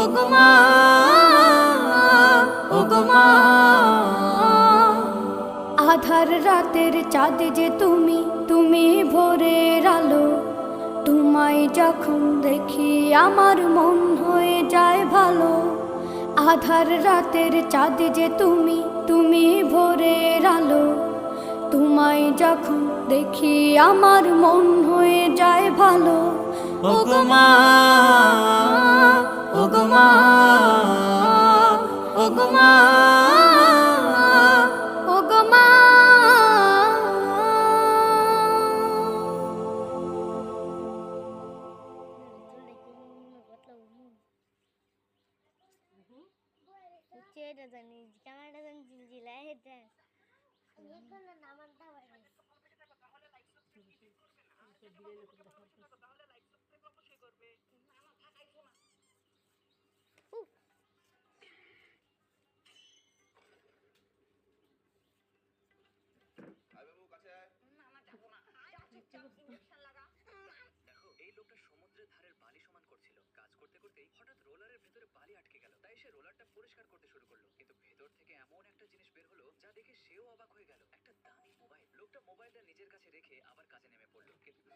ওগো মা, ওগো মা। আধার রাতের চাঁদ যে তুমি, তুমি ভোরের আলো। তোমায় যখন দেখি আমার মন হয়ে যায় ভালো। আধার রাতের চাঁদ যে তুমি, তুমি ভোরের আলো। তোমায় যখন দেখি আমার মন হয়ে যায় ভালো। ওগো মা, ওগো মা, ওগো মা, ওগো মা। জানি ক্যামেরাটা জানি জিলজিলায় এটা দেখো এই লোকটা সমুদ্রের ধারের বালি সমান করছিল। কাজ করতে করতেই হঠাৎ রোলারের ভেতরে বালি আটকে গেল। তাই সে রোলারটা পরিষ্কার করতে শুরু করলো, কিন্তু ভেতর থেকে এমন একটা জিনিস বের হলো যা দেখে সেও অবাক হয়ে গেল। একটা দামি মোবাইল। লোকটা মোবাইলটা নিজের কাছে রেখে আবার কাজে নেমে পড়লো। কিন্তু